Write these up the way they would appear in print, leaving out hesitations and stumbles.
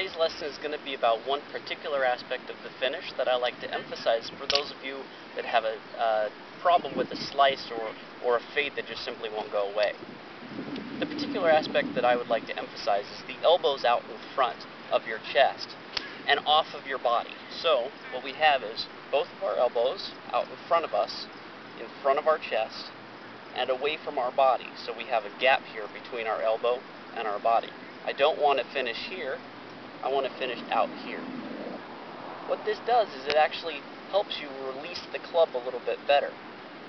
today's lesson is going to be about one particular aspect of the finish that I like to emphasize for those of you that have a problem with a slice or a fade that just simply won't go away. The particular aspect that I would like to emphasize is the elbows out in front of your chest and off of your body. So what we have is both of our elbows out in front of us, in front of our chest, and away from our body. So we have a gap here between our elbow and our body. I don't want to finish here, I want to finish out here. What this does is it actually helps you release the club a little bit better.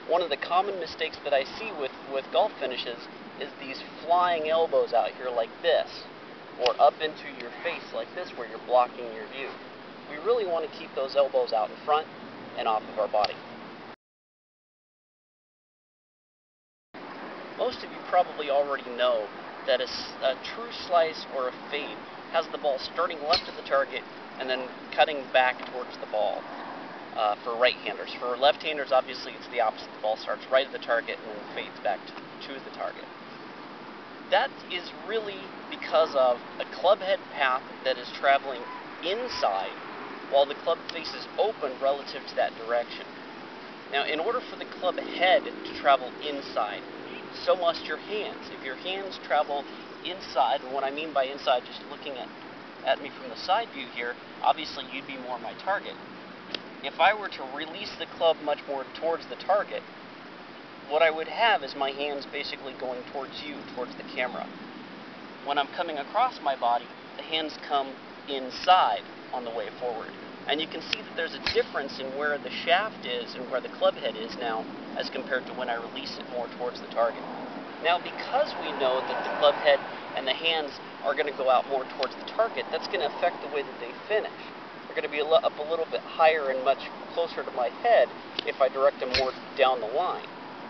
One of the common mistakes that I see with golf finishes is these flying elbows out here like this, or up into your face like this where you're blocking your view. We really want to keep those elbows out in front and off of our body. Most of you probably already know that a true slice or a fade has the ball starting left of the target and then cutting back towards the ball for right-handers. For left-handers, obviously, it's the opposite. The ball starts right at the target and then fades back to the target. That is really because of a club head path that is traveling inside while the club face is open relative to that direction. Now, in order for the club head to travel inside, so must your hands. If your hands travel inside, and what I mean by inside, just looking at me from the side view here, obviously you'd be more my target. If I were to release the club much more towards the target, what I would have is my hands basically going towards you, towards the camera. When I'm coming across my body, the hands come inside on the way forward. And you can see that there's a difference in where the shaft is and where the club head is now as compared to when I release it more towards the target. Now, because we know that the club head and the hands are going to go out more towards the target, that's going to affect the way that they finish. They're going to be up a little bit higher and much closer to my head if I direct them more down the line.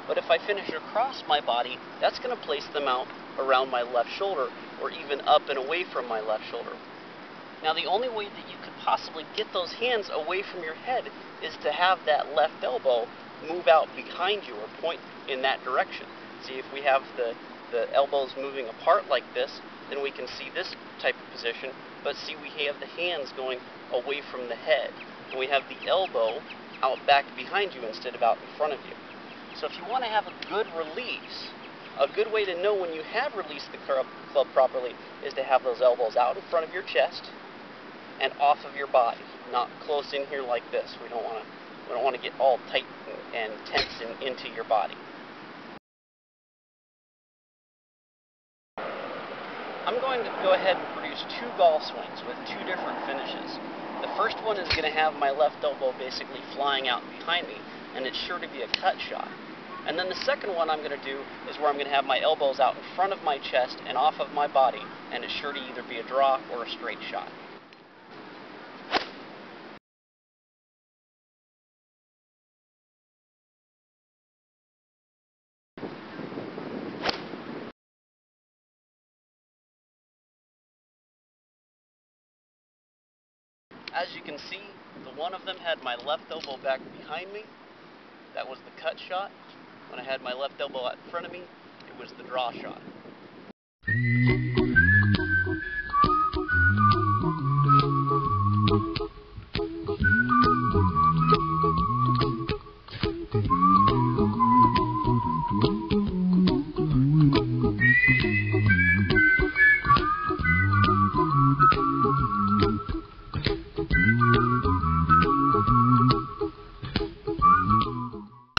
But if I finish across my body, that's going to place them out around my left shoulder or even up and away from my left shoulder. Now, the only way that you could possibly get those hands away from your head is to have that left elbow move out behind you or point in that direction. See, if we have the elbows moving apart like this, then we can see this type of position, but see, we have the hands going away from the head, and we have the elbow out back behind you instead of out in front of you. So if you want to have a good release, a good way to know when you have released the club properly is to have those elbows out in front of your chest and off of your body, not close in here like this. We don't want to get all tight and tense into your body. I'm going to go ahead and produce two golf swings with two different finishes. The first one is going to have my left elbow basically flying out behind me, and it's sure to be a cut shot. And then the second one I'm going to do is where I'm going to have my elbows out in front of my chest and off of my body, and it's sure to either be a draw or a straight shot. As you can see, the one of them had my left elbow back behind me. That was the cut shot. When I had my left elbow out in front of me, it was the draw shot.